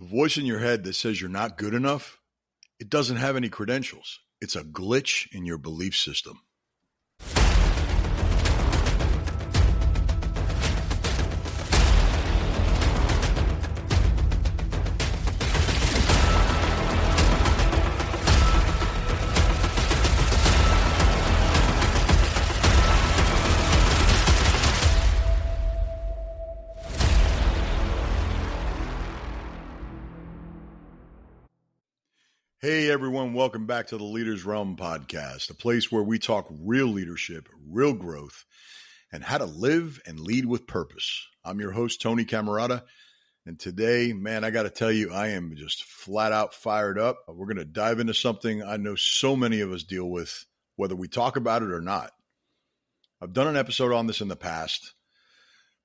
voice in your head that says you're not good enough, it doesn't have any credentials. It's a glitch in your belief system. Hey everyone, welcome back to the Leaders Realm podcast, a place where we talk real leadership, real growth, and how to live and lead with purpose. I'm your host, Tony Cammarata, and today, man, I got to tell you, I am just flat out fired up. We're going to dive into something I know so many of us deal with, whether we talk about it or not. I've done an episode on this in the past,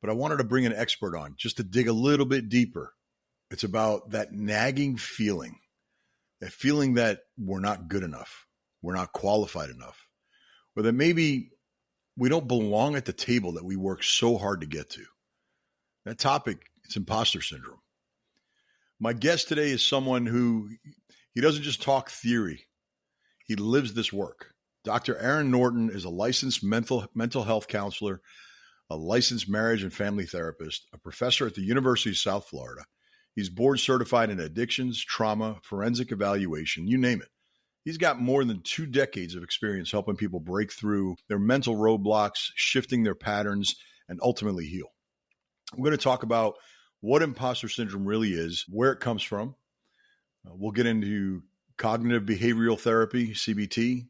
but I wanted to bring an expert on just to dig a little bit deeper. It's about that nagging feeling. That feeling that we're not good enough, we're not qualified enough, or that maybe we don't belong at the table that we work so hard to get to. That topic, it's imposter syndrome. My guest today is someone who, he doesn't just talk theory, he lives this work. Dr. Aaron Norton is a licensed mental health counselor, a licensed marriage and family therapist, a professor at the University of South Florida. He's board certified in addictions, trauma, forensic evaluation, you name it. He's got more than 2 decades of experience helping people break through their mental roadblocks, shifting their patterns, and ultimately heal. We're going to talk about what imposter syndrome really is, where it comes from. We'll get into cognitive behavioral therapy, CBT,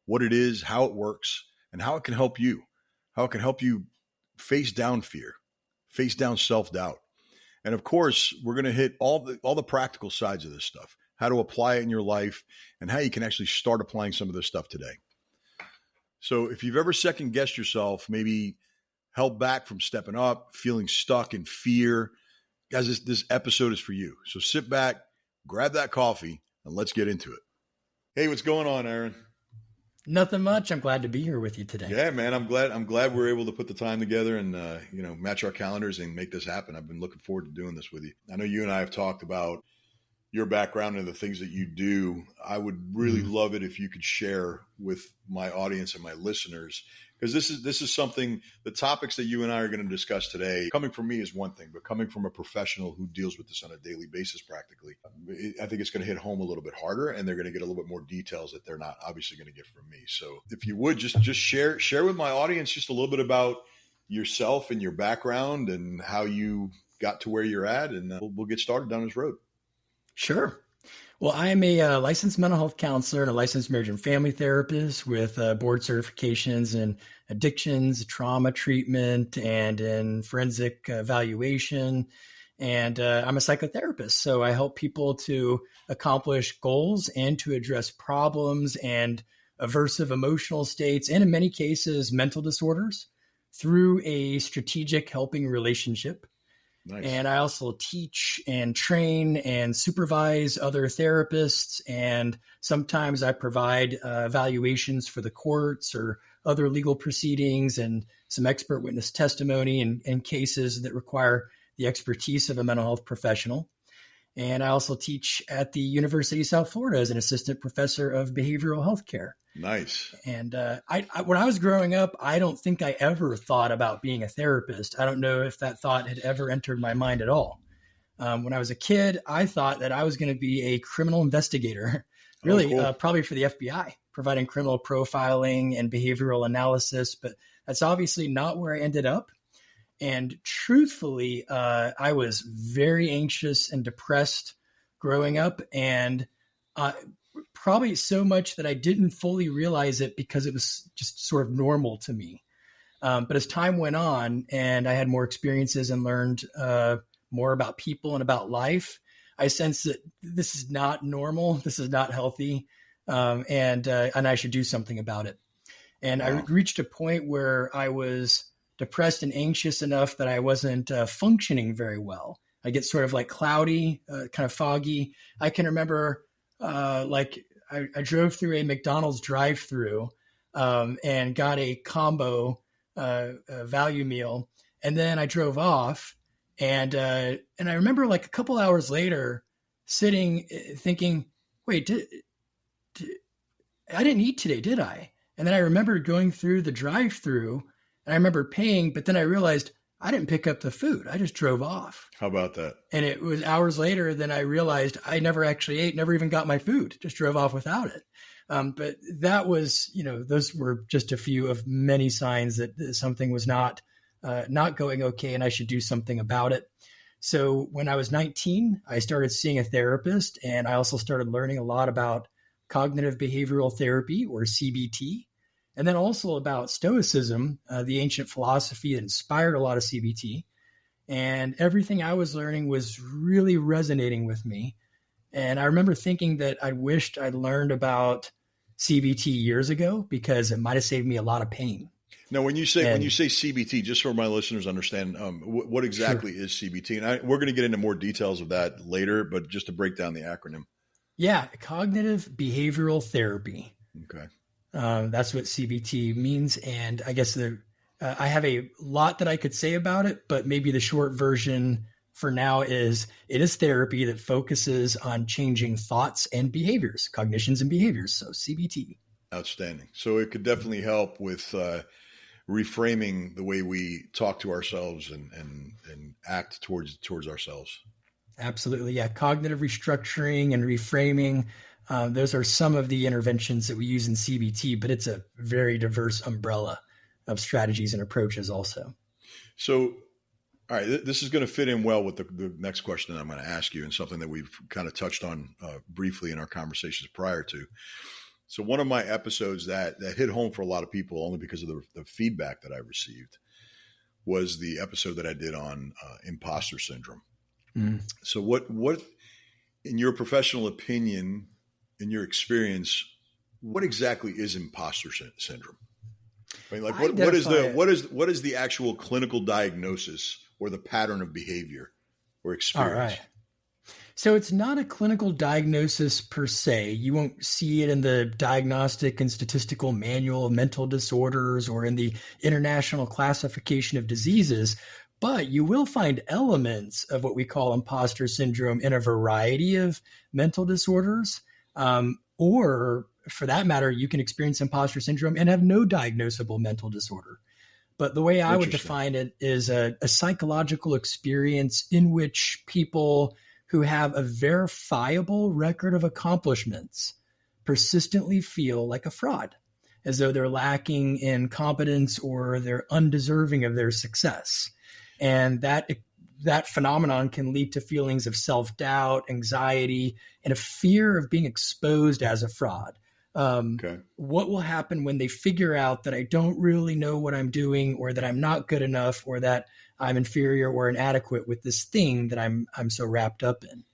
what it is, how it works, and how it can help you. How it can help you face down fear, face down self-doubt. And of course, we're going to hit all the practical sides of this stuff, how to apply it in your life, and how you can actually start applying some of this stuff today. So if you've ever second guessed yourself, maybe held back from stepping up, feeling stuck in fear, guys, this episode is for you. So sit back, grab that coffee, and let's get into it. Hey, what's going on, Aaron? Nothing much. I'm glad to be here with you today. Yeah, man, I'm glad we're able to put the time together and match our calendars and make this happen. I've been looking forward to doing this with you. I know you and I have talked about your background and the things that you do. I would really love it if you could share with my audience and my listeners, because this is something, the topics that you and I are going to discuss today, coming from me is one thing, but coming from a professional who deals with this on a daily basis practically, I think it's going to hit home a little bit harder, and they're going to get a little bit more details that they're not obviously going to get from me. So if you would just share with my audience just a little bit about yourself and your background and how you got to where you're at, and we'll get started down this road. Sure. Well, I am a licensed mental health counselor and a licensed marriage and family therapist with board certifications in addictions, trauma treatment, and in forensic evaluation. And I'm a psychotherapist. So I help people to accomplish goals and to address problems and aversive emotional states, and in many cases, mental disorders through a strategic helping relationship. Nice. And I also teach and train and supervise other therapists. And sometimes I provide evaluations for the courts or other legal proceedings and some expert witness testimony in cases that require the expertise of a mental health professional. And I also teach at the University of South Florida as an assistant professor of behavioral health care. Nice. And when I was growing up, I don't think I ever thought about being a therapist. I don't know if that thought had ever entered my mind at all. When I was a kid, I thought that I was going to be a criminal investigator, really, cool. Probably for the FBI, providing criminal profiling and behavioral analysis. But that's obviously not where I ended up. And truthfully, I was very anxious and depressed growing up, and probably so much that I didn't fully realize it because it was just sort of normal to me. But as time went on and I had more experiences and learned more about people and about life, I sensed that this is not normal. This is not healthy. And I should do something about it. And wow. I reached a point where I was depressed and anxious enough that I wasn't functioning very well. I get sort of like cloudy, kind of foggy. I can remember I drove through a McDonald's drive-through and got a combo value meal. And then I drove off and I remember like a couple hours later, sitting thinking, wait, I didn't eat today, did I? And then I remembered going through the drive-through and I remember paying, but then I realized I didn't pick up the food. I just drove off. How about that? And it was hours later, then I realized I never actually ate, never even got my food, just drove off without it. But that was, those were just a few of many signs that something was not going okay and I should do something about it. So when I was 19, I started seeing a therapist, and I also started learning a lot about cognitive behavioral therapy, or CBT, and then also about Stoicism, the ancient philosophy that inspired a lot of CBT. And everything I was learning was really resonating with me. And I remember thinking that I wished I'd learned about CBT years ago because it might have saved me a lot of pain. Now, when you say CBT, just so my listeners understand, what exactly is CBT? And we're going to get into more details of that later, but just to break down the acronym. Yeah, cognitive behavioral therapy. Okay. That's what CBT means. And I guess I have a lot that I could say about it, but maybe the short version for now is it is therapy that focuses on changing thoughts and behaviors, cognitions and behaviors. So CBT. Outstanding. So it could definitely help with reframing the way we talk to ourselves and act towards ourselves. Absolutely. Yeah. Cognitive restructuring and reframing. Those are some of the interventions that we use in CBT, but it's a very diverse umbrella of strategies and approaches also. So, all right, this is going to fit in well with the next question that I'm going to ask you, and something that we've kind of touched on briefly in our conversations prior to. So one of my episodes that hit home for a lot of people, only because of the feedback that I received, was the episode that I did on imposter syndrome. Mm. So what, in your professional opinion, in your experience, what exactly is imposter syndrome? I mean, like what is the actual clinical diagnosis or the pattern of behavior or experience? All right. So it's not a clinical diagnosis per se. You won't see it in the Diagnostic and Statistical Manual of Mental Disorders or in the International Classification of Diseases, but you will find elements of what we call imposter syndrome in a variety of mental disorders. Or for that matter, you can experience imposter syndrome and have no diagnosable mental disorder. But the way I would define it is a psychological experience in which people who have a verifiable record of accomplishments persistently feel like a fraud, as though they're lacking in competence or they're undeserving of their success. And that phenomenon can lead to feelings of self-doubt, anxiety, and a fear of being exposed as a fraud. What will happen when they figure out that I don't really know what I'm doing, or that I'm not good enough, or that I'm inferior or inadequate with this thing that I'm so wrapped up in?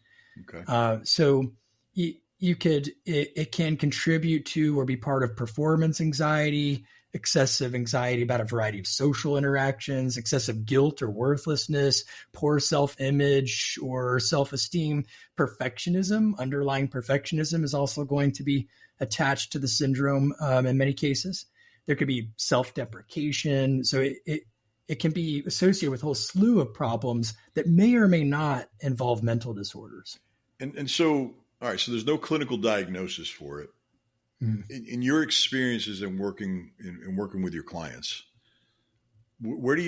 Okay. So it can contribute to or be part of performance anxiety, excessive anxiety about a variety of social interactions, excessive guilt or worthlessness, poor self-image or self-esteem, underlying perfectionism is also going to be attached to the syndrome in many cases. There could be self-deprecation. So it can be associated with a whole slew of problems that may or may not involve mental disorders. And so, all right, so there's no clinical diagnosis for it. In your experiences in working with your clients, where do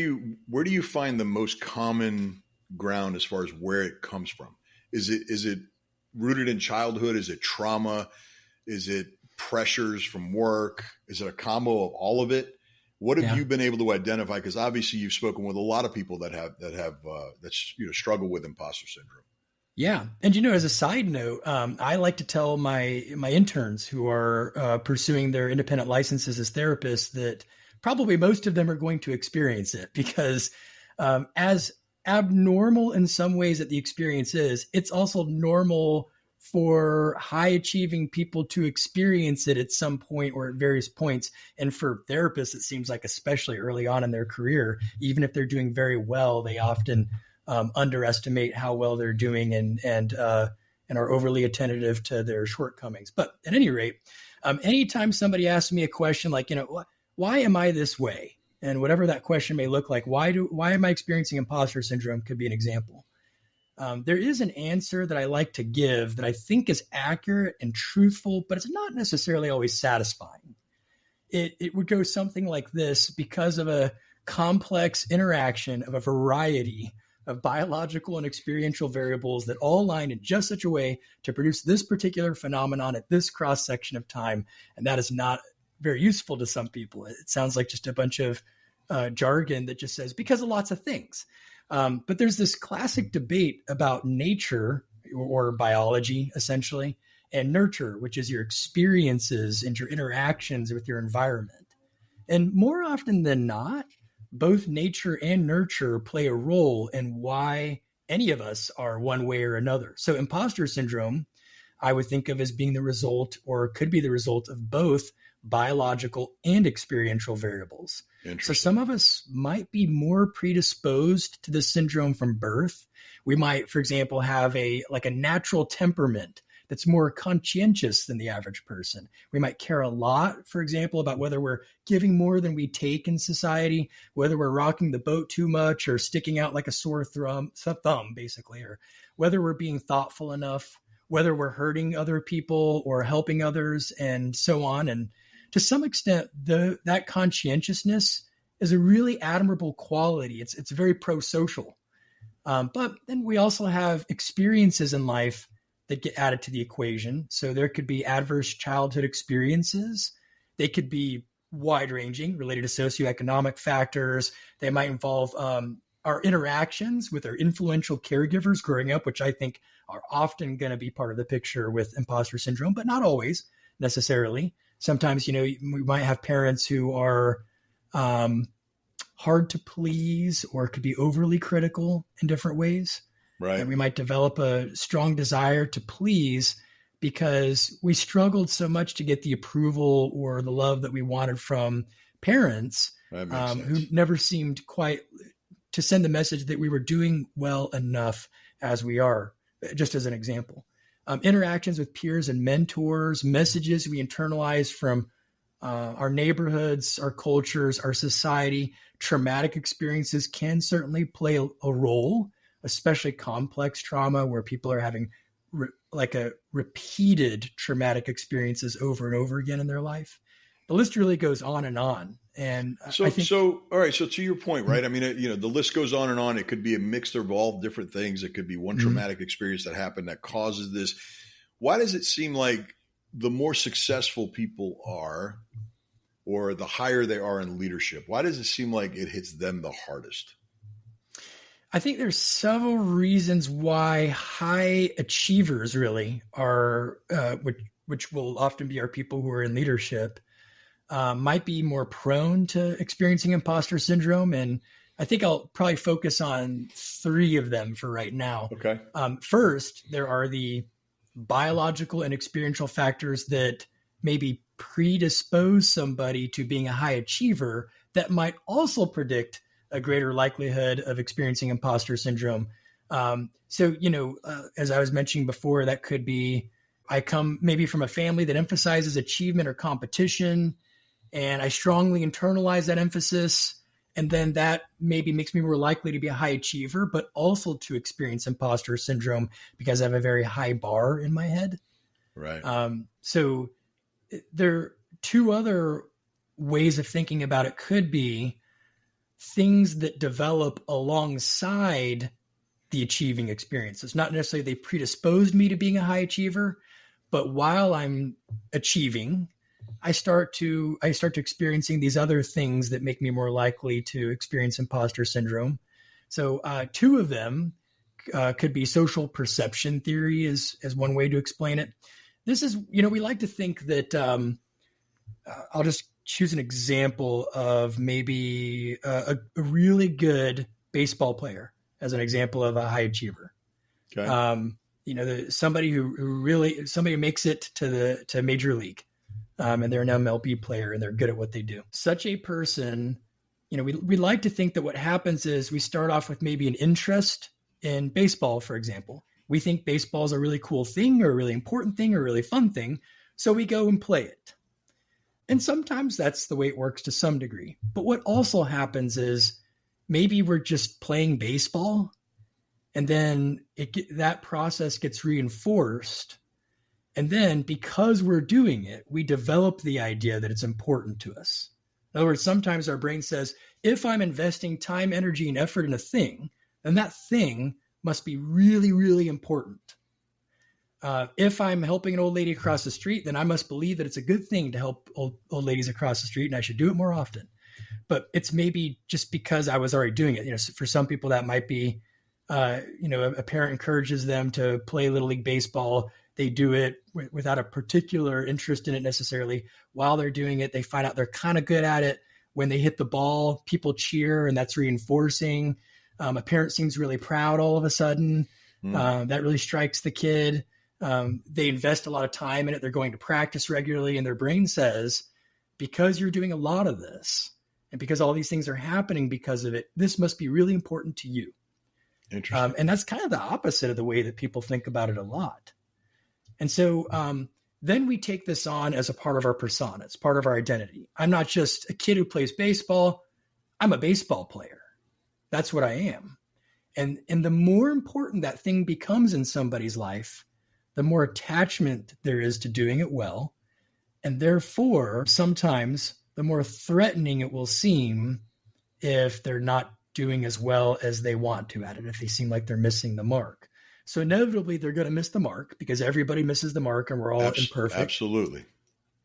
you find the most common ground as far as where it comes from? Is it rooted in childhood? Is it trauma? Is it pressures from work? Is it a combo of all of it? What have you been able to identify? Because obviously you've spoken with a lot of people that struggle with imposter syndrome. Yeah. And, as a side note, I like to tell my interns who are pursuing their independent licenses as therapists that probably most of them are going to experience it, because as abnormal in some ways that the experience is, it's also normal for high achieving people to experience it at some point or at various points. And for therapists, it seems like especially early on in their career, even if they're doing very well, they often underestimate how well they're doing and are overly attentive to their shortcomings. But at any rate, anytime somebody asks me a question like, why am I this way? And whatever that question may look like, why am I experiencing imposter syndrome could be an example. There is an answer that I like to give that I think is accurate and truthful, but it's not necessarily always satisfying. It would go something like this: because of a complex interaction of a variety of biological and experiential variables that all align in just such a way to produce this particular phenomenon at this cross section of time. And that is not very useful to some people. It sounds like just a bunch of jargon that just says because of lots of things. But there's this classic debate about nature or biology, essentially, and nurture, which is your experiences and your interactions with your environment. And more often than not, both nature and nurture play a role in why any of us are one way or another. So imposter syndrome, I would think of as being the result, or could be the result, of both biological and experiential variables. So some of us might be more predisposed to this syndrome from birth. We might, for example, have a natural temperament that's more conscientious than the average person. We might care a lot, for example, about whether we're giving more than we take in society, whether we're rocking the boat too much or sticking out like a sore thumb, basically, or whether we're being thoughtful enough, whether we're hurting other people or helping others, and so on. And to some extent, that conscientiousness is a really admirable quality. It's very pro-social. But then we also have experiences in life that get added to the equation. So there could be adverse childhood experiences. They could be wide-ranging, related to socioeconomic factors. They might involve our interactions with our influential caregivers growing up, which I think are often going to be part of the picture with imposter syndrome, but not always necessarily. Sometimes, we might have parents who are hard to please or could be overly critical in different ways. Right. And we might develop a strong desire to please because we struggled so much to get the approval or the love that we wanted from parents who never seemed quite to send the message that we were doing well enough as we are, just as an example. Interactions with peers and mentors, messages we internalize from our neighborhoods, our cultures, our society. Traumatic experiences can certainly play a role, especially complex trauma where people are having repeated traumatic experiences over and over again in their life. The list really goes on and on. And all right. So to your point, right? I mean, the list goes on and on. It could be a mix of all different things. It could be one traumatic experience that happened that causes this. Why does it seem like the more successful people are, or the higher they are in leadership, why does it seem like it hits them the hardest? I think there's several reasons why high achievers really are, which will often be our people who are in leadership, might be more prone to experiencing imposter syndrome. And I think I'll probably focus on three of them for right now. Okay. First, there are the biological and experiential factors that maybe predispose somebody to being a high achiever that might also predict a greater likelihood of experiencing imposter syndrome. As I was mentioning before, that could be, I come maybe from a family that emphasizes achievement or competition, and I strongly internalize that emphasis. And then that maybe makes me more likely to be a high achiever, but also to experience imposter syndrome because I have a very high bar in my head. Right. So there are two other ways of thinking about it. Could be things that develop alongside the achieving experiences. Not necessarily they predisposed me to being a high achiever, but while I'm achieving, I start to experiencing these other things that make me more likely to experience imposter syndrome. So two of them could be social perception theory as one way to explain it. This is, we like to think that I'll just choose an example of maybe a really good baseball player as an example of a high achiever. Okay. Somebody who makes it to major league. And they're an MLB player and they're good at what they do. Such a person, we like to think that what happens is we start off with maybe an interest in baseball, for example. We think baseball is a really cool thing or a really important thing or a really fun thing. So we go and play it. And sometimes that's the way it works to some degree. But what also happens is maybe we're just playing baseball And then that process gets reinforced. And then because we're doing it, we develop the idea that it's important to us. In other words, sometimes our brain says, if I'm investing time, energy, and effort in a thing, then that thing must be really, really important. If I'm helping an old lady across the street, then I must believe that it's a good thing to help old ladies across the street, and I should do it more often. But it's maybe just because I was already doing it. You know, for some people that might be, a parent encourages them to play Little League Baseball. They do it without a particular interest in it necessarily. While they're doing it, they find out they're kind of good at it. When they hit the ball, people cheer, and that's reinforcing. A parent seems really proud all of a sudden. That really strikes the kid. They invest a lot of time in it. They're going to practice regularly, and their brain says, because you're doing a lot of this, and because all these things are happening because of it, this must be really important to you. Interesting. And that's kind of the opposite of the way that people think about it a lot. And so then we take this on as a part of our persona. It's part of our identity. I'm not just a kid who plays baseball. I'm a baseball player. That's what I am. And the more important that thing becomes in somebody's life, the more attachment there is to doing it well. And therefore, sometimes the more threatening it will seem if they're not doing as well as they want to at it, if they seem like they're missing the mark. So inevitably, they're going to miss the mark because everybody misses the mark and we're all imperfect. Absolutely.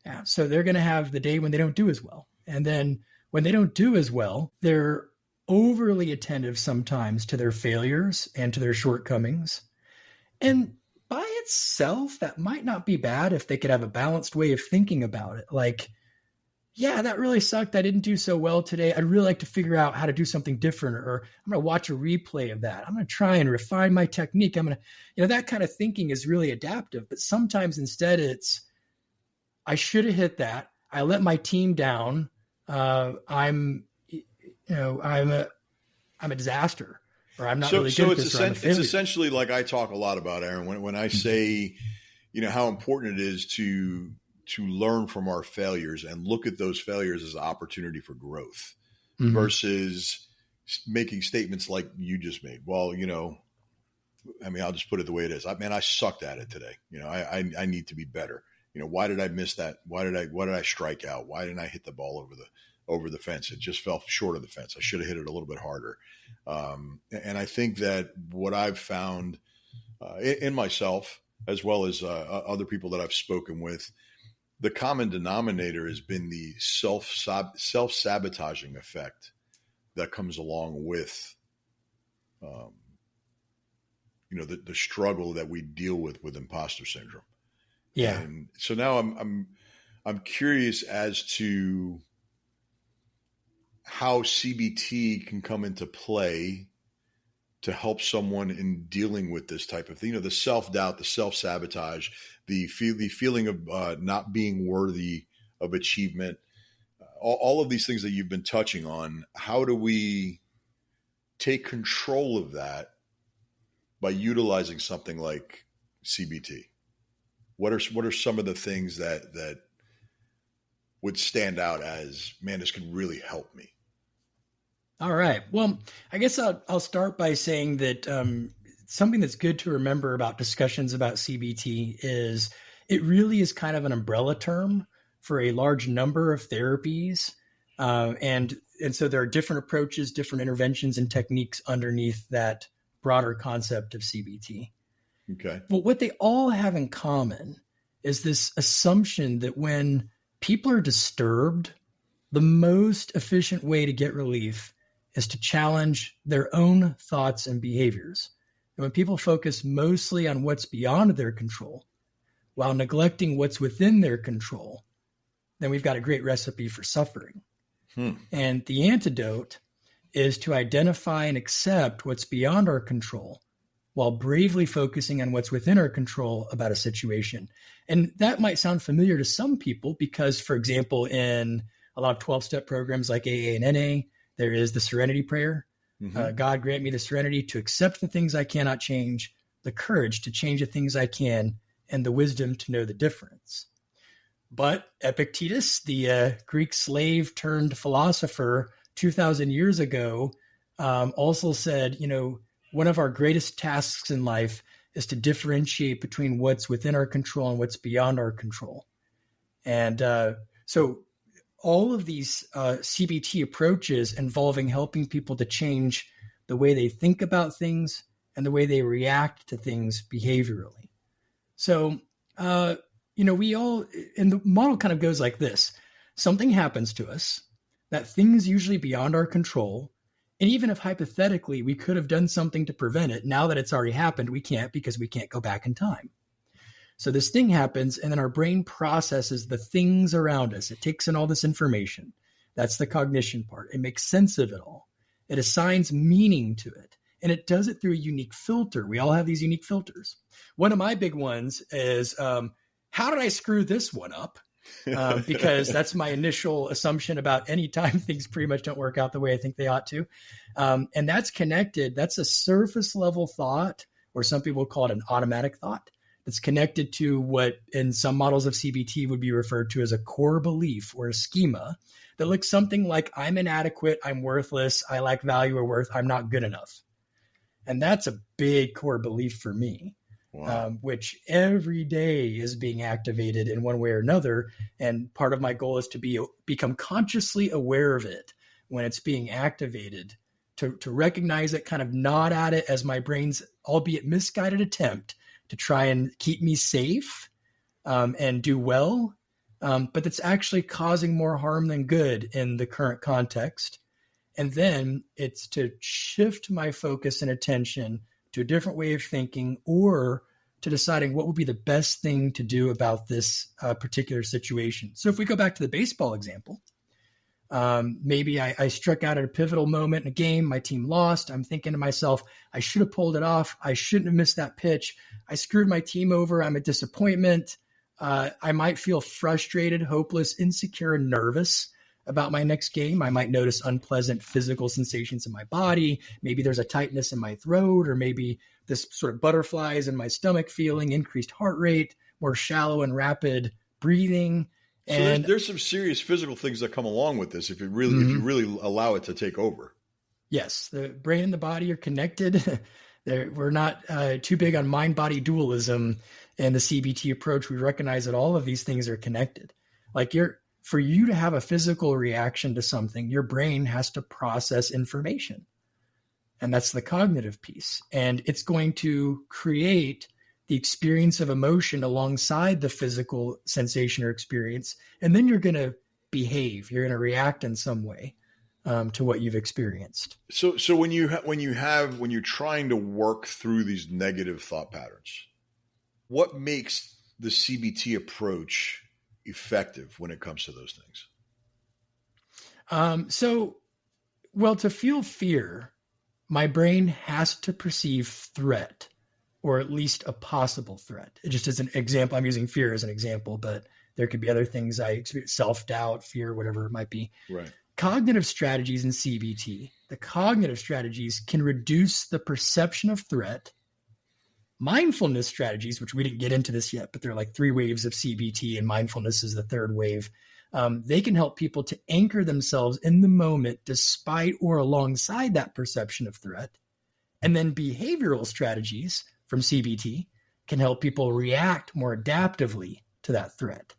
Yeah. So they're going to have the day when they don't do as well. And then when they don't do as well, they're overly attentive sometimes to their failures and to their shortcomings. And by itself, that might not be bad if they could have a balanced way of thinking about it. Like, yeah, that really sucked. I didn't do so well today. I'd really like to figure out how to do something different, or I'm going to watch a replay of that. I'm going to try and refine my technique. I'm going to, that kind of thinking is really adaptive. But sometimes instead it's, I should have hit that. I let my team down. I'm a disaster, or I'm not really good at this. It's essentially like I talk a lot about, Aaron, when I say, how important it is to learn from our failures and look at those failures as an opportunity for growth versus making statements like you just made. Well, I'll just put it the way it is. I sucked at it today. I need to be better. Why did I miss that? Why did I strike out? Why didn't I hit the ball over the fence? It just fell short of the fence. I should have hit it a little bit harder. And I think that what I've found in myself, as well as other people that I've spoken with, the common denominator has been the self-sabotaging effect that comes along with, the struggle that we deal with imposter syndrome. Yeah. And so now I'm curious as to how CBT can come into play to help someone in dealing with this type of thing, the self-doubt, the self-sabotage, the feeling of not being worthy of achievement, all of these things that you've been touching on. How do we take control of that by utilizing something like CBT? What are some of the things that would stand out as, man, this could really help me? All right. Well, I guess I'll start by saying that something that's good to remember about discussions about CBT is it really is kind of an umbrella term for a large number of therapies. And so there are different approaches, different interventions and techniques underneath that broader concept of CBT. Okay. But what they all have in common is this assumption that when people are disturbed, the most efficient way to get relief is to challenge their own thoughts and behaviors. And when people focus mostly on what's beyond their control while neglecting what's within their control, then we've got a great recipe for suffering. And the antidote is to identify and accept what's beyond our control while bravely focusing on what's within our control about a situation. And that might sound familiar to some people because, for example, in a lot of 12-step programs like AA and NA, there is the serenity prayer. God grant me the serenity to accept the things I cannot change, the courage to change the things I can, and the wisdom to know the difference. But Epictetus, the Greek slave turned philosopher 2,000 years ago, also said, one of our greatest tasks in life is to differentiate between what's within our control and what's beyond our control. And so all of these CBT approaches involving helping people to change the way they think about things and the way they react to things behaviorally. So, we all, and the model kind of goes like this. Something happens to us, that thing's usually beyond our control. And even if hypothetically we could have done something to prevent it, now that it's already happened, we can't because we can't go back in time. So this thing happens, and then our brain processes the things around us. It takes in all this information. That's the cognition part. It makes sense of it all. It assigns meaning to it. And it does it through a unique filter. We all have these unique filters. One of my big ones is, how did I screw this one up? Because that's my initial assumption about any time things pretty much don't work out the way I think they ought to. And that's connected. That's a surface level thought, or some people call it an automatic thought. It's connected to what in some models of CBT would be referred to as a core belief or a schema that looks something like, I'm inadequate, I'm worthless, I lack value or worth, I'm not good enough. And that's a big core belief for me, wow. Which every day is being activated in one way or another. And part of my goal is to become consciously aware of it when it's being activated, to recognize it, kind of nod at it as my brain's, albeit misguided attempt to try and keep me safe and do well. But it's actually causing more harm than good in the current context. And then it's to shift my focus and attention to a different way of thinking, or to deciding what would be the best thing to do about this particular situation. So if we go back to the baseball example, maybe I struck out at a pivotal moment in a game, my team lost. I'm thinking to myself, I should have pulled it off. I shouldn't have missed that pitch. I screwed my team over. I'm a disappointment. I might feel frustrated, hopeless, insecure, and nervous about my next game. I might notice unpleasant physical sensations in my body. Maybe there's a tightness in my throat, or maybe this sort of butterflies in my stomach feeling, increased heart rate, more shallow and rapid breathing. And so there's some serious physical things that come along with this if you really allow it to take over. Yes, the brain and the body are connected. We're not too big on mind-body dualism in the CBT approach. We recognize that all of these things are connected. Like for you to have a physical reaction to something, your brain has to process information. And that's the cognitive piece. And it's going to create the experience of emotion alongside the physical sensation or experience. And then you're going to behave. You're going to react in some way to what you've experienced. So when you're trying to work through these negative thought patterns, what makes the CBT approach effective when it comes to those things? To feel fear, my brain has to perceive threat, or at least a possible threat. It just as an example, I'm using fear as an example, but there could be other things I experience, self-doubt, fear, whatever it might be. Right. Cognitive strategies in CBT, the cognitive strategies can reduce the perception of threat. Mindfulness strategies, which we didn't get into this yet, but they're like 3 waves of CBT, and mindfulness is the 3rd wave. They can help people to anchor themselves in the moment despite or alongside that perception of threat. And then behavioral strategies from CBT can help people react more adaptively to that threat.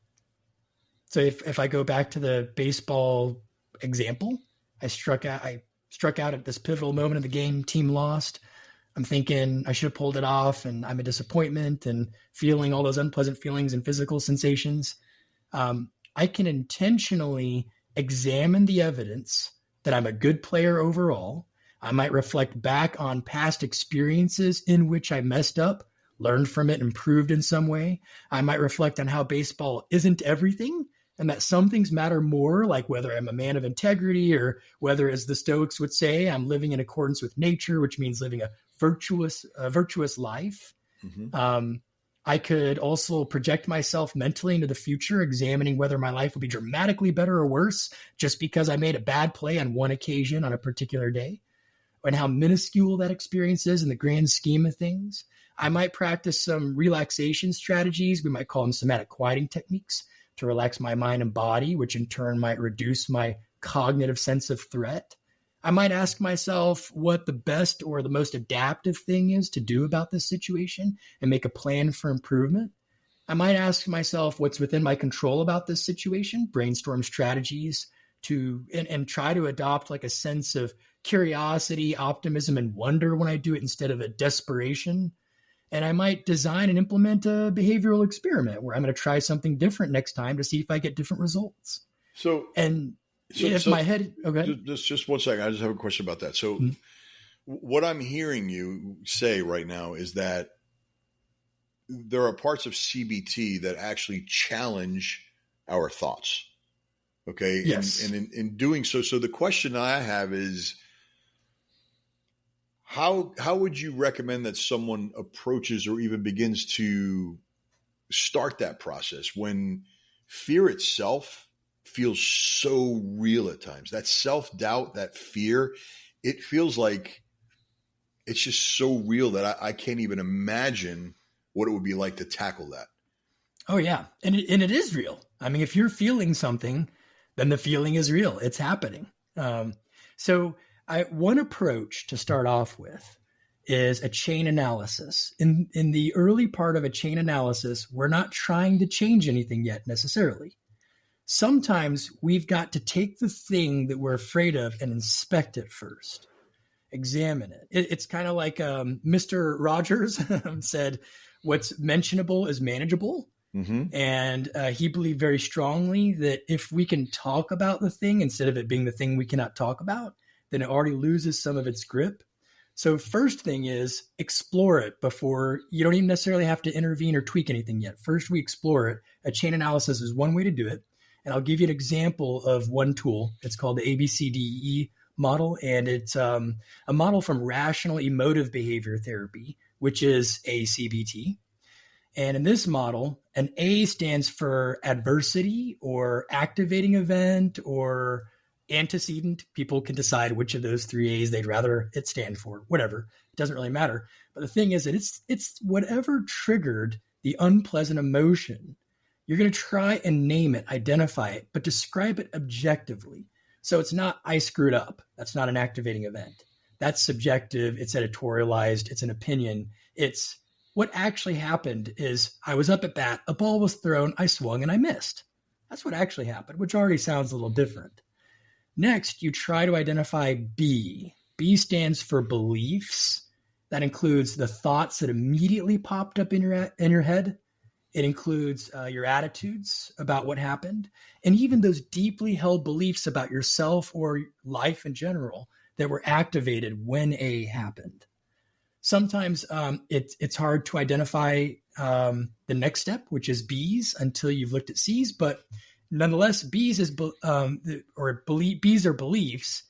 So if I go back to the baseball example, I struck out at this pivotal moment of the game, team lost. I'm thinking I should have pulled it off, and I'm a disappointment, and feeling all those unpleasant feelings and physical sensations. I can intentionally examine the evidence that I'm a good player overall. I might reflect back on past experiences in which I messed up, learned from it, improved in some way. I might reflect on how baseball isn't everything, and that some things matter more, like whether I'm a man of integrity, or whether, as the Stoics would say, I'm living in accordance with nature, which means living a virtuous life. Mm-hmm. I could also project myself mentally into the future, examining whether my life will be dramatically better or worse just because I made a bad play on one occasion on a particular day, and how minuscule that experience is in the grand scheme of things. I might practice some relaxation strategies. We might call them somatic quieting techniques to relax my mind and body, which in turn might reduce my cognitive sense of threat. I might ask myself what the best or the most adaptive thing is to do about this situation and make a plan for improvement. I might ask myself what's within my control about this situation, brainstorm strategies and try to adopt like a sense of curiosity, optimism, and wonder when I do it instead of a desperation. And I might design and implement a behavioral experiment where I'm going to try something different next time to see if I get different results. So, And if so my head, okay. Just 1 second. I just have a question about that. So what I'm hearing you say right now is that there are parts of CBT that actually challenge our thoughts. Okay. Yes. And in doing so the question I have is, how would you recommend that someone approaches or even begins to start that process when fear itself feels so real at times? That self-doubt, that fear, it feels like it's just so real that I can't even imagine what it would be like to tackle that. Oh yeah. And it is real. I mean, if you're feeling something, then the feeling is real. It's happening. So one approach to start off with is a chain analysis. In the early part of a chain analysis, we're not trying to change anything yet necessarily. Sometimes we've got to take the thing that we're afraid of and inspect it first. Examine it. It's kind of like Mr. Rogers said, what's mentionable is manageable. Mm-hmm. And he believed very strongly that if we can talk about the thing instead of it being the thing we cannot talk about, then it already loses some of its grip. So first thing is explore it before you don't even necessarily have to intervene or tweak anything yet. First, we explore it. A chain analysis is one way to do it. And I'll give you an example of one tool. It's called the ABCDE model, and it's a model from rational emotive behavior therapy, which is ACBT. And in this model, an A stands for adversity or activating event or antecedent. People can decide which of those three A's they'd rather it stand for, whatever. It doesn't really matter. But the thing is that it's whatever triggered the unpleasant emotion. You're going to try and name it, identify it, but describe it objectively. So it's not, I screwed up. That's not an activating event. That's subjective. It's editorialized. It's an opinion. It's what actually happened is I was up at bat, a ball was thrown, I swung and I missed. That's what actually happened, which already sounds a little different. Next, you try to identify B. B stands for beliefs. That includes the thoughts that immediately popped up in your head. It includes your attitudes about what happened, and even those deeply held beliefs about yourself or life in general that were activated when A happened. Sometimes it's hard to identify the next step, which is B's, until you've looked at C's. But nonetheless, B's B's are beliefs,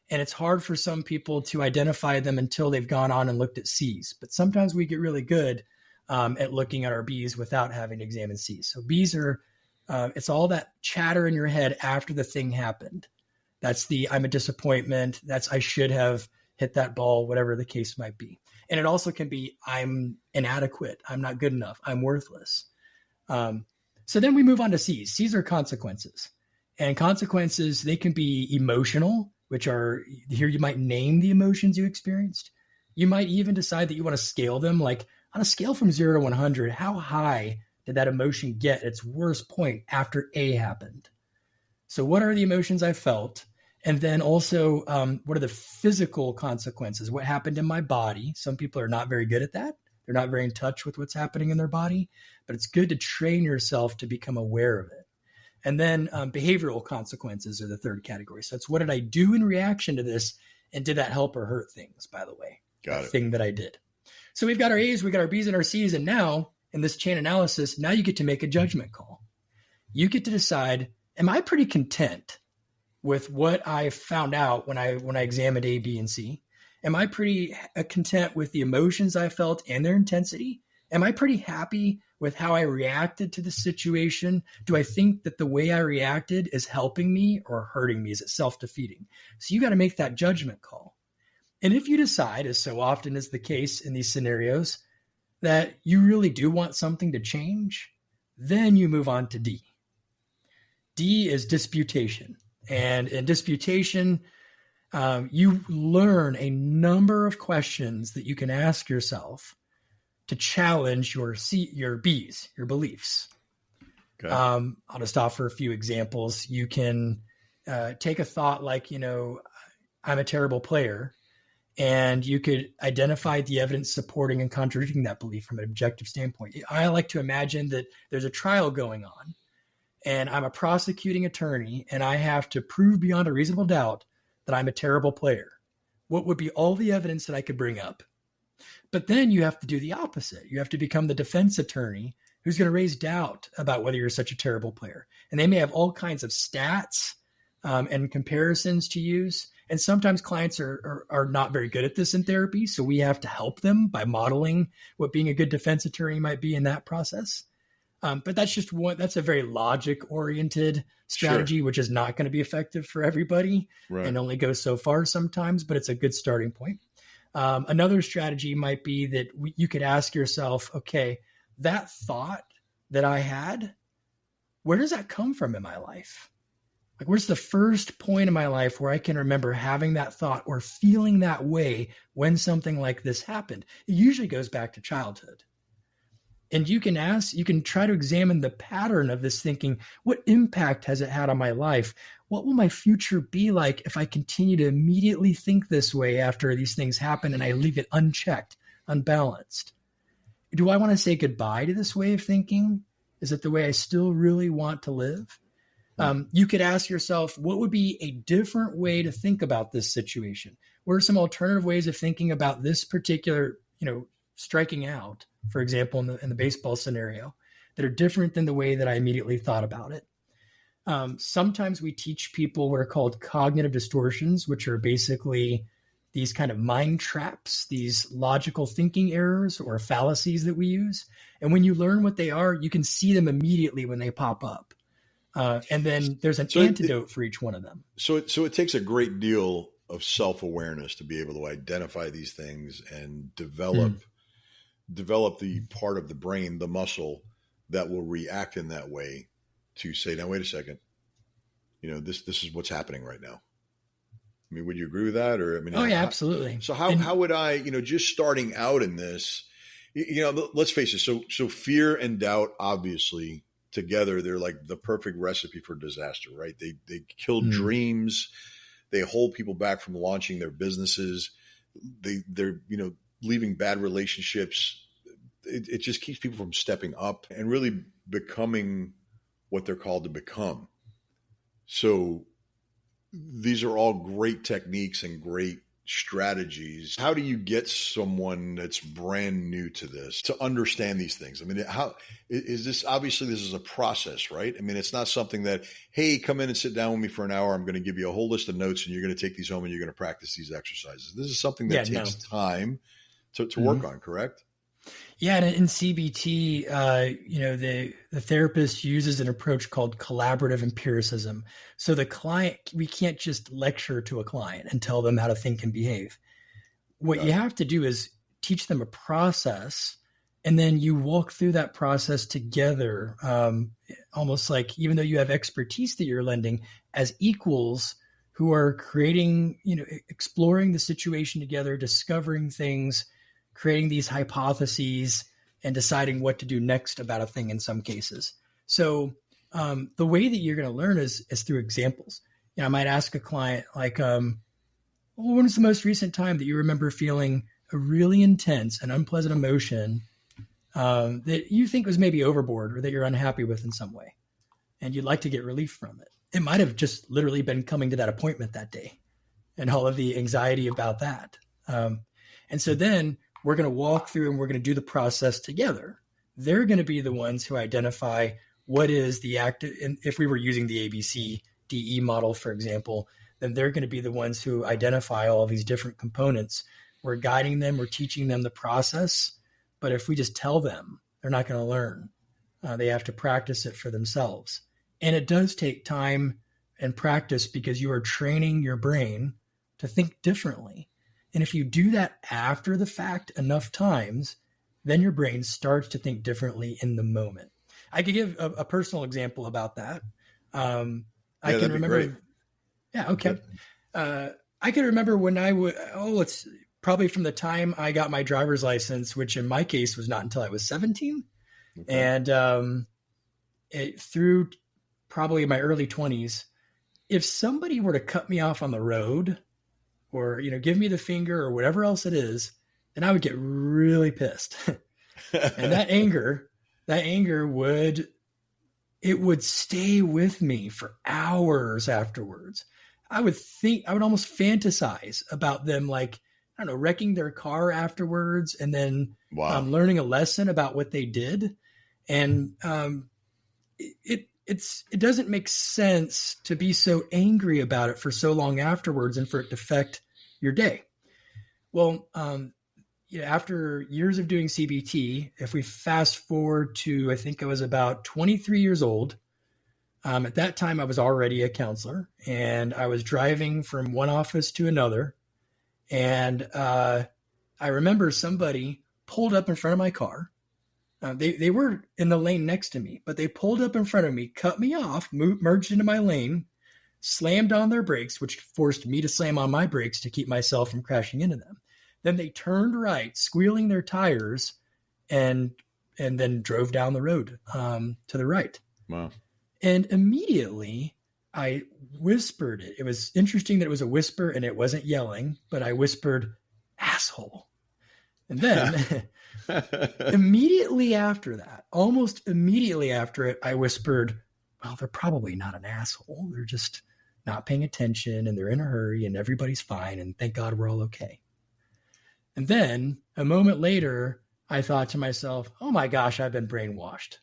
and it's hard for some people to identify them until they've gone on and looked at C's. But sometimes we get really good at looking at our B's without having to examine C's. So B's are it's all that chatter in your head after the thing happened. That's the I'm a disappointment. That's I should have hit that ball, whatever the case might be. And it also can be I'm inadequate. I'm not good enough. I'm worthless. So then we move on to C's. C's are consequences. And consequences, they can be emotional, which are here you might name the emotions you experienced. You might even decide that you want to scale them. Like on a scale from 0 to 100, how high did that emotion get at its worst point after A happened? So what are the emotions I felt? And then also, what are the physical consequences? What happened in my body? Some people are not very good at that. They're not very in touch with what's happening in their body, but it's good to train yourself to become aware of it. And then behavioral consequences are the third category. So it's what did I do in reaction to this? And did that help or hurt things, by the way? Got it. Thing that I did. So we've got our A's, we've got our B's and our C's. And now in this chain analysis, now you get to make a judgment call. You get to decide, am I pretty content with what I found out when I examined A, B, and C? Am I pretty content with the emotions I felt and their intensity? Am I pretty happy with how I reacted to the situation? Do I think that the way I reacted is helping me or hurting me? Is it self-defeating? So you got to make that judgment call. And if you decide, as so often is the case in these scenarios, that you really do want something to change, then you move on to D. D is disputation. And in disputation, You learn a number of questions that you can ask yourself to challenge your B's, your beliefs. Okay. I'll just offer a few examples. You can take a thought like, I'm a terrible player, and you could identify the evidence supporting and contradicting that belief from an objective standpoint. I like to imagine that there's a trial going on, and I'm a prosecuting attorney, and I have to prove beyond a reasonable doubt that I'm a terrible player. What would be all the evidence that I could bring up? But then you have to do the opposite. You have to become the defense attorney who's going to raise doubt about whether you're such a terrible player. And they may have all kinds of stats and comparisons to use. And sometimes clients are not very good at this in therapy. So we have to help them by modeling what being a good defense attorney might be in that process. But that's just that's a very logic oriented strategy, sure, which is not going to be effective for everybody, right, and only goes so far sometimes, but it's a good starting point. Another strategy might be that you could ask yourself, okay, that thought that I had, where does that come from in my life? Like, where's the first point in my life where I can remember having that thought or feeling that way when something like this happened? It usually goes back to childhood. And you can try to examine the pattern of this thinking. What impact has it had on my life? What will my future be like if I continue to immediately think this way after these things happen and I leave it unchecked, unbalanced? Do I want to say goodbye to this way of thinking? Is it the way I still really want to live? You could ask yourself, what would be a different way to think about this situation? What are some alternative ways of thinking about this particular, striking out, for example, in the baseball scenario, that are different than the way that I immediately thought about it? Sometimes we teach people what are called cognitive distortions, which are basically these kind of mind traps, these logical thinking errors or fallacies that we use. And when you learn what they are, you can see them immediately when they pop up. And then there's an antidote for each one of them. So it takes a great deal of self-awareness to be able to identify these things and develop the part of the brain, the muscle, that will react in that way to say, now, wait a second, this is what's happening right now. I mean, would you agree with that? Or, absolutely. So how would I, just starting out in this, let's face it. So fear and doubt, obviously, together, they're like the perfect recipe for disaster, right? They kill dreams. They hold people back from launching their businesses. They're leaving bad relationships. It just keeps people from stepping up and really becoming what they're called to become. So these are all great techniques and great strategies. How do you get someone that's brand new to this to understand these things? I mean, how is this? Obviously, this is a process, right? I mean, it's not something that, hey, come in and sit down with me for an hour. I'm going to give you a whole list of notes and you're going to take these home and you're going to practice these exercises. This is something that takes time to work on, correct? Yeah, and in CBT, the therapist uses an approach called collaborative empiricism. So the client, we can't just lecture to a client and tell them how to think and behave. What you have to do is teach them a process, and then you walk through that process together, almost like, even though you have expertise that you're lending, as equals who are creating, exploring the situation together, discovering things, creating these hypotheses, and deciding what to do next about a thing in some cases. So the way that you're going to learn is through examples. I might ask a client, like, when was the most recent time that you remember feeling a really intense and unpleasant emotion that you think was maybe overboard or that you're unhappy with in some way, and you'd like to get relief from it? It might have just literally been coming to that appointment that day and all of the anxiety about that. And so then we're going to walk through and we're going to do the process together. They're going to be the ones who identify what is the active. And if we were using the ABCDE model, for example, then they're going to be the ones who identify all of these different components. We're guiding them, we're teaching them the process. But if we just tell them, they're not going to learn. They have to practice it for themselves. And it does take time and practice because you are training your brain to think differently. And if you do that after the fact enough times, then your brain starts to think differently in the moment. I could give a personal example about that. I can remember. Yeah. Okay. I can remember when it's probably from the time I got my driver's license, which in my case was not until I was 17. Okay. And through probably my early 20s, if somebody were to cut me off on the road or, give me the finger or whatever else it is, then I would get really pissed. And that anger would stay with me for hours afterwards. I would almost fantasize about them, like, I don't know, wrecking their car afterwards and then learning a lesson about what they did. And it doesn't make sense to be so angry about it for so long afterwards and for it to affect your day. Well, after years of doing CBT, if we fast forward to, I think I was about 23 years old. At that time, I was already a counselor, and I was driving from one office to another. And I remember somebody pulled up in front of my car. They were in the lane next to me, but they pulled up in front of me, cut me off, merged into my lane, slammed on their brakes, which forced me to slam on my brakes to keep myself from crashing into them. Then they turned right, squealing their tires, and then drove down the road to the right. Wow. And immediately I whispered it. It was interesting that it was a whisper and it wasn't yelling, but I whispered, asshole. And then immediately after that, almost immediately after it, I whispered, well, they're probably not an asshole. They're just not paying attention and they're in a hurry and everybody's fine. And thank God we're all okay. And then a moment later, I thought to myself, oh my gosh, I've been brainwashed.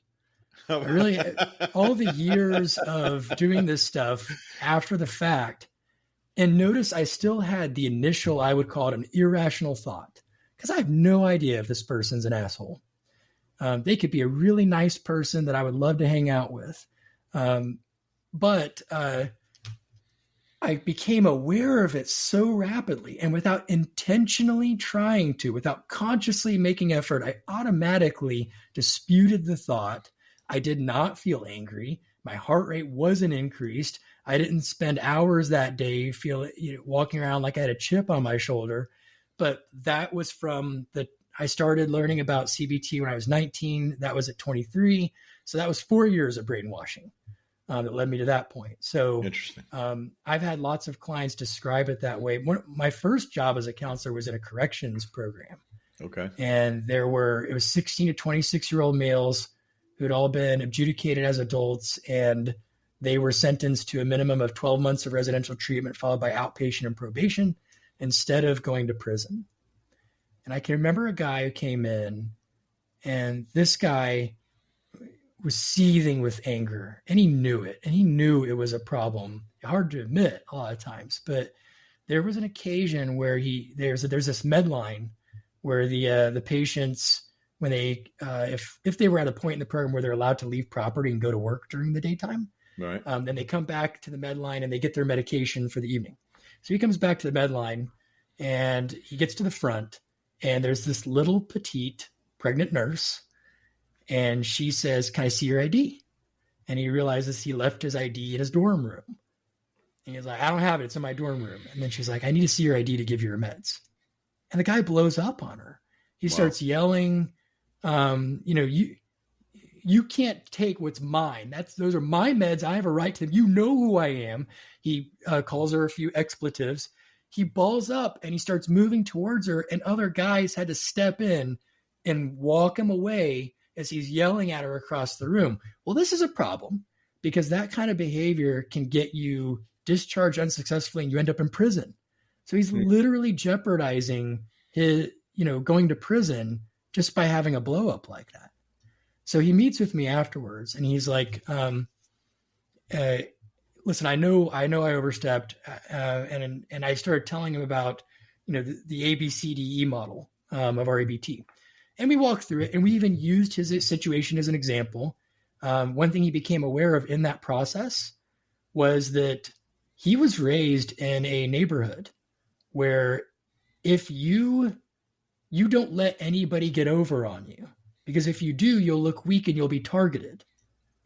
All the years of doing this stuff after the fact, and notice I still had the initial, I would call it an irrational thought, because I have no idea if this person's an asshole. They could be a really nice person that I would love to hang out with. But I became aware of it so rapidly and without intentionally trying to, without consciously making effort, I automatically disputed the thought. I did not feel angry. My heart rate wasn't increased. I didn't spend hours that day walking around like I had a chip on my shoulder. But that was I started learning about CBT when I was 19. That was at 23. So that was 4 years of brainwashing that led me to that point. So interesting. I've had lots of clients describe it that way. My first job as a counselor was in a corrections program. Okay. And it was 16 to 26-year-old males who had all been adjudicated as adults, and they were sentenced to a minimum of 12 months of residential treatment followed by outpatient and probation instead of going to prison. And I can remember a guy who came in, and this guy was seething with anger, and he knew it, and he knew it was a problem. Hard to admit a lot of times, but there was an occasion where there's this Medline where the patients, when they if they were at a point in the program where they're allowed to leave property and go to work during the daytime, right? Then they come back to the Medline and they get their medication for the evening. So he comes back to the Medline and he gets to the front, and there's this little petite pregnant nurse, and she says, "Can I see your ID?" And he realizes he left his ID in his dorm room. And he's like, "I don't have it. It's in my dorm room." And then she's like, "I need to see your ID to give you your meds." And the guy blows up on her. He starts yelling, you can't take what's mine. Those are my meds. I have a right to them. You know who I am. He calls her a few expletives. He balls up and he starts moving towards her, and other guys had to step in and walk him away as he's yelling at her across the room. Well, this is a problem because that kind of behavior can get you discharged unsuccessfully and you end up in prison. So he's literally jeopardizing his, going to prison just by having a blow up like that. So he meets with me afterwards and he's like, listen, I know I overstepped. And I started telling him about, the ABCDE model of RABT. And we walked through it, and we even used his situation as an example. One thing he became aware of in that process was that he was raised in a neighborhood where if you don't let anybody get over on you, because if you do, you'll look weak and you'll be targeted.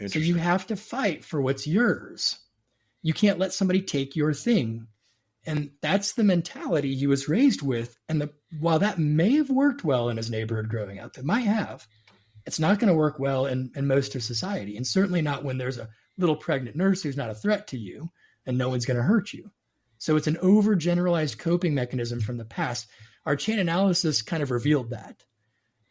So you have to fight for what's yours. You can't let somebody take your thing. And that's the mentality he was raised with. And while that may have worked well in his neighborhood growing up, it might have, it's not going to work well in most of society. And certainly not when there's a little pregnant nurse who's not a threat to you and no one's going to hurt you. So it's an overgeneralized coping mechanism from the past. Our chain analysis kind of revealed that.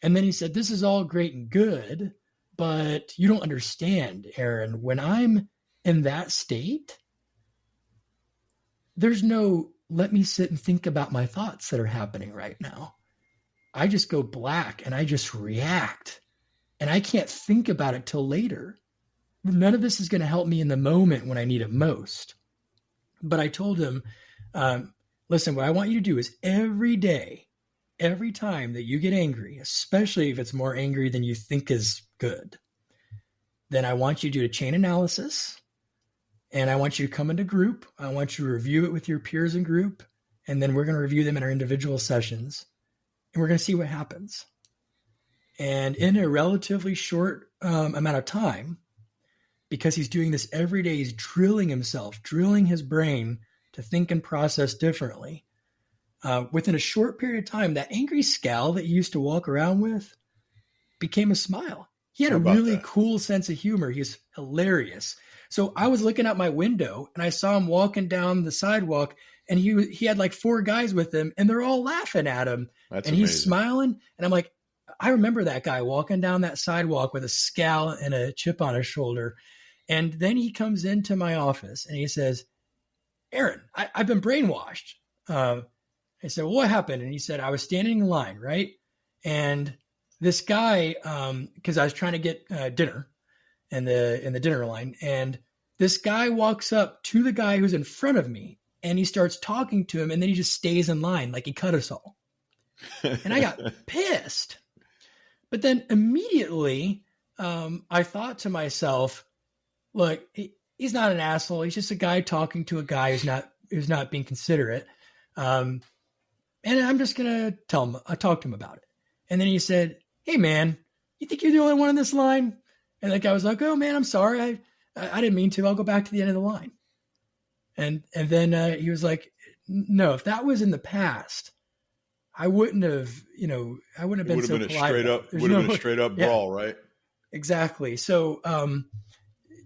And then he said, this is all great and good, but you don't understand, Aaron. When I'm in that state, there's no, let me sit and think about my thoughts that are happening right now. I just go black and I just react. And I can't think about it till later. None of this is going to help me in the moment when I need it most. But I told him, listen, what I want you to do is every day, every time that you get angry, especially if it's more angry than you think is good, then I want you to do a chain analysis. And I want you to come into group. I want you to review it with your peers in group. And then we're going to review them in our individual sessions. And we're going to see what happens. And in a relatively short amount of time, because he's doing this every day, he's drilling himself, drilling his brain to think and process differently. Within a short period of time, that angry scowl that he used to walk around with became a smile. He had a really cool sense of humor. He's hilarious. So I was looking out my window and I saw him walking down the sidewalk, and he had like 4 guys with him, and they're all laughing at him. That's and amazing. He's smiling. And I'm like, I remember that guy walking down that sidewalk with a scowl and a chip on his shoulder. And then he comes into my office and he says, Aaron, I've been brainwashed. I said, well, what happened? And he said, I was standing in line, right? And this guy, because I was trying to get dinner in the dinner line, and this guy walks up to the guy who's in front of me, and he starts talking to him, and then he just stays in line like he cut us all. And I got pissed. But then immediately I thought to myself, look, he's not an asshole. He's just a guy talking to a guy who's not being considerate. And I'm just going to talk to him about it. And then he said, hey man, you think you're the only one in this line? And the guy was like, oh man, I'm sorry. I didn't mean to. I'll go back to the end of the line. And then he was like, no, if that was in the past, I wouldn't have been so polite. Would have been a straight up brawl, right? Exactly. So,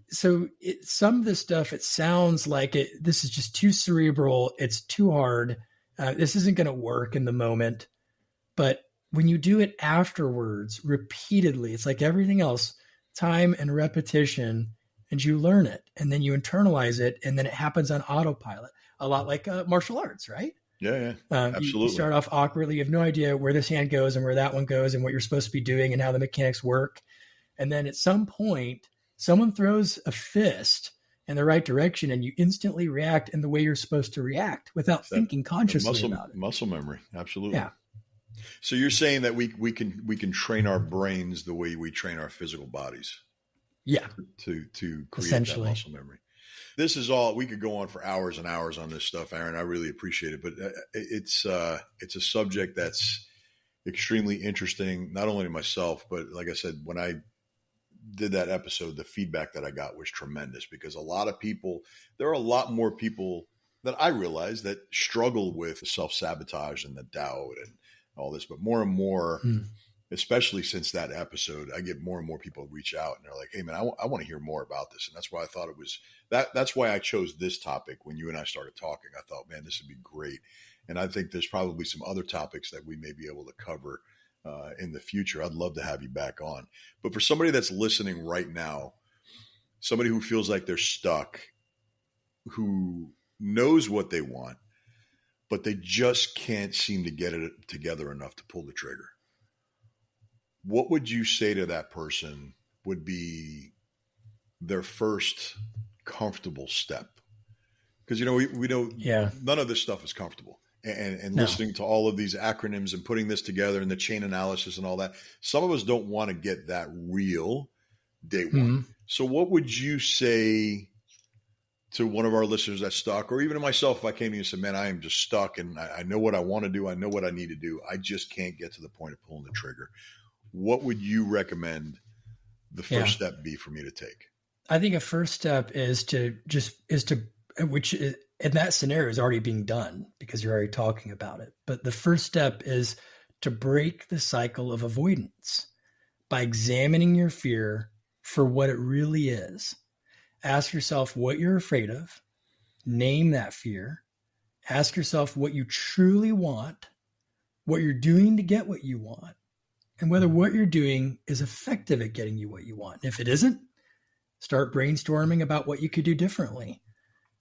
some of this stuff, it sounds like this is just too cerebral. It's too hard. This isn't going to work in the moment. But when you do it afterwards, repeatedly, it's like everything else, time and repetition, and you learn it, and then you internalize it, and then it happens on autopilot, a lot like martial arts, right? Yeah, absolutely. You start off awkwardly. You have no idea where this hand goes and where that one goes and what you're supposed to be doing and how the mechanics work. And then at some point, someone throws a fist in the right direction and you instantly react in the way you're supposed to react without thinking consciously about it. Muscle memory. Absolutely. Yeah. So you're saying that we can train our brains the way we train our physical bodies. Yeah. To create that muscle memory. This is all, we could go on for hours and hours on this stuff, Aaron. I really appreciate it, but it's a subject that's extremely interesting, not only to myself, but like I said, when I did that episode, the feedback that I got was tremendous, because there are a lot more people that I realize that struggle with self-sabotage and the doubt and all this, but more and more, especially since that episode, I get more and more people reach out and they're like, hey man, I want to hear more about this. And that's why I thought it was that's why I chose this topic. When you and I started talking, I thought, man, this would be great. And I think there's probably some other topics that we may be able to cover in the future. I'd love to have you back on. But for somebody that's listening right now, somebody who feels like they're stuck, who knows what they want, but they just can't seem to get it together enough to pull the trigger, what would you say to that person would be their first comfortable step? Because, we know none of this stuff is comfortable. And listening to all of these acronyms and putting this together and the chain analysis and all that, some of us don't want to get that real day one. So what would you say to one of our listeners that's stuck, or even to myself, if I came to you and said, man, I am just stuck and I know what I want to do. I know what I need to do. I just can't get to the point of pulling the trigger. What would you recommend the first step be for me to take? I think a first step is to And that scenario is already being done because you're already talking about it. But the first step is to break the cycle of avoidance by examining your fear for what it really is. Ask yourself what you're afraid of, name that fear, ask yourself what you truly want, what you're doing to get what you want, and whether what you're doing is effective at getting you what you want. And if it isn't, start brainstorming about what you could do differently.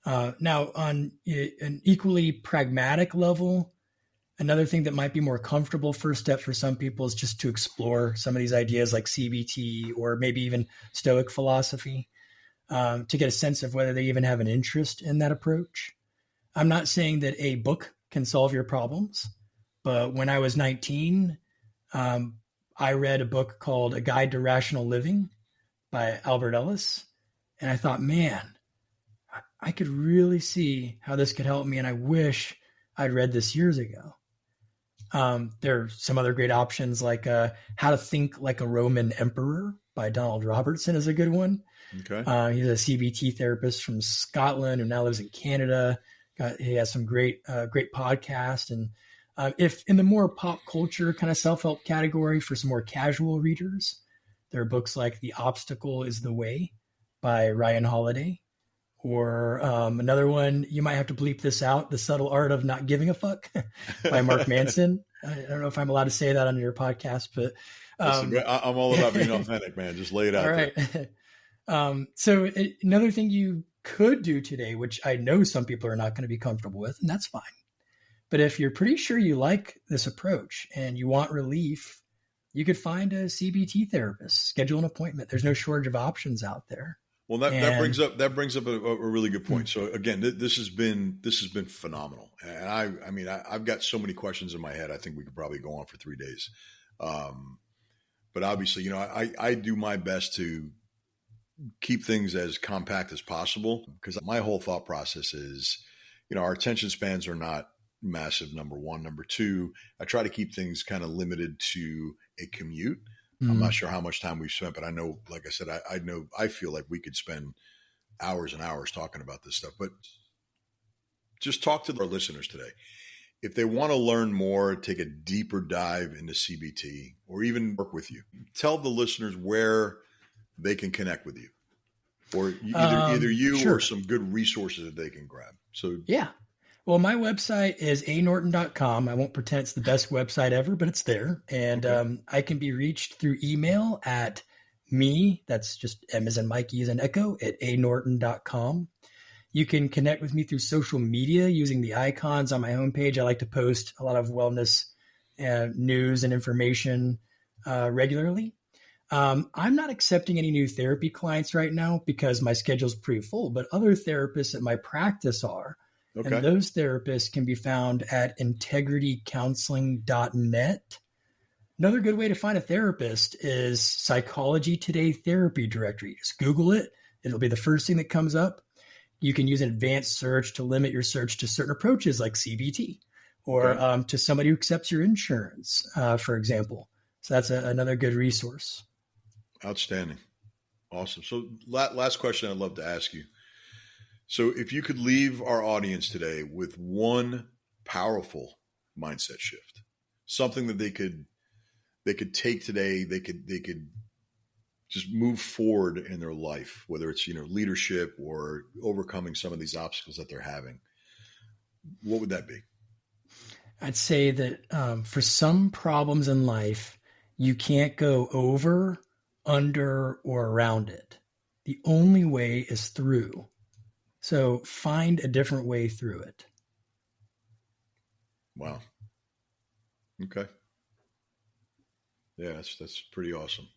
Now, on an equally pragmatic level, another thing that might be more comfortable first step for some people is just to explore some of these ideas like CBT or maybe even Stoic philosophy to get a sense of whether they even have an interest in that approach. I'm not saying that a book can solve your problems, but when I was 19, I read a book called A Guide to Rational Living by Albert Ellis. And I thought, man, I could really see how this could help me. And I wish I'd read this years ago. There are some other great options like How to Think Like a Roman Emperor by Donald Robertson is a good one. Okay. He's a CBT therapist from Scotland who now lives in Canada. He has some great podcast. And if in the more pop culture kind of self-help category for some more casual readers, there are books like The Obstacle is the Way by Ryan Holiday. Or another one, you might have to bleep this out, The Subtle Art of Not Giving a Fuck by Mark Manson. I don't know if I'm allowed to say that on your podcast, but Listen, I'm all about being authentic, man. Just lay it out. All right. There. So another thing you could do today, which I know some people are not going to be comfortable with, and that's fine. But if you're pretty sure you like this approach and you want relief, you could find a CBT therapist, schedule an appointment. There's no shortage of options out there. Well, that brings up a really good point. So again, this has been phenomenal, and I've got so many questions in my head. I think we could probably go on for 3 days. But obviously, I do my best to keep things as compact as possible because my whole thought process is, our attention spans are not massive. Number one. Number two, I try to keep things kind of limited to a commute. I'm not sure how much time we've spent, but I know, like I said, I feel like we could spend hours and hours talking about this stuff, but just talk to our listeners today. If they want to learn more, take a deeper dive into CBT or even work with you, tell the listeners where they can connect with you or either you sure. or some good resources that they can grab. So yeah. Well, my website is anorton.com. I won't pretend it's the best website ever, but it's there. And okay. I can be reached through email at me, that's just M as in Mikey as in Echo, at anorton.com. You can connect with me through social media using the icons on my homepage. I like to post a lot of wellness news and information regularly. I'm not accepting any new therapy clients right now because my schedule's pretty full, but other therapists at my practice are. Okay. And those therapists can be found at integritycounseling.net. Another good way to find a therapist is Psychology Today Therapy Directory. Just Google it. It'll be the first thing that comes up. You can use an advanced search to limit your search to certain approaches like CBT or okay. To somebody who accepts your insurance, for example. So that's another good resource. Outstanding. Awesome. So last question I'd love to ask you. So if you could leave our audience today with one powerful mindset shift, something that they could take today, they could just move forward in their life, whether it's, leadership or overcoming some of these obstacles that they're having, what would that be? I'd say that for some problems in life, you can't go over, under, or around it. The only way is through. So find a different way through it. Wow. Okay. Yeah, that's pretty awesome.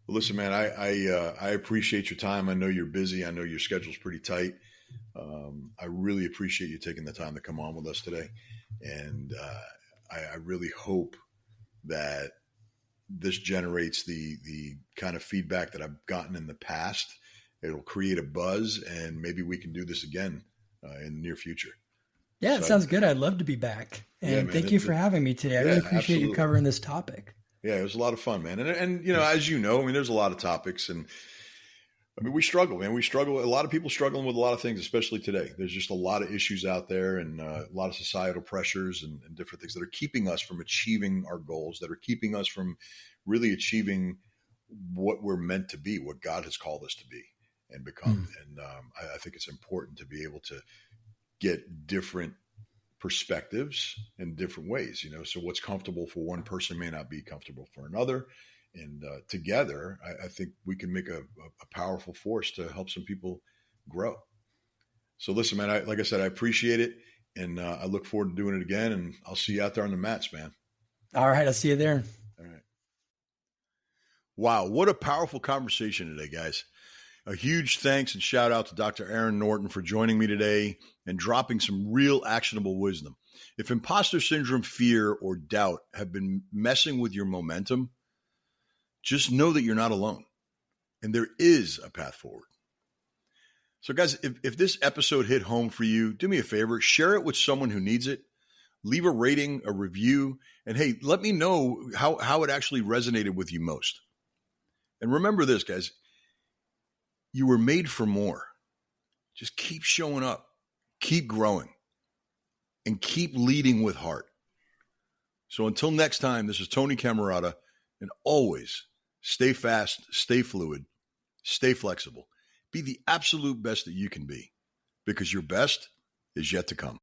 Well, listen, man, I appreciate your time. I know you're busy. I know your schedule's pretty tight. I really appreciate you taking the time to come on with us today. And I really hope that this generates the kind of feedback that I've gotten in the past. It'll create a buzz, and maybe we can do this again in the near future. Yeah, it sounds good. I'd love to be back. And thank you for having me today. I really appreciate you covering this topic. Yeah, it was a lot of fun, man. And as you know, there's a lot of topics, and I mean, we struggle, man. We struggle. A lot of people struggling with a lot of things, especially today. There's just a lot of issues out there and a lot of societal pressures and different things that are keeping us from achieving our goals, that are keeping us from really achieving what we're meant to be, what God has called us to be and become. And I think it's important to be able to get different perspectives in different ways, so what's comfortable for one person may not be comfortable for another. And together, I think we can make a powerful force to help some people grow. So listen, man, like I said, I appreciate it. And I look forward to doing it again. And I'll see you out there on the mats, man. All right. I'll see you there. All right. Wow. What a powerful conversation today, guys. A huge thanks and shout out to Dr. Aaron Norton for joining me today and dropping some real actionable wisdom. If imposter syndrome, fear, or doubt have been messing with your momentum, just know that you're not alone and there is a path forward. So guys, if this episode hit home for you, do me a favor, share it with someone who needs it, leave a rating, a review, and hey, let me know how it actually resonated with you most. And remember this, guys, you were made for more. Just keep showing up, keep growing, and keep leading with heart. So until next time, this is Tony Cammarata, and always stay fast, stay fluid, stay flexible. Be the absolute best that you can be, because your best is yet to come.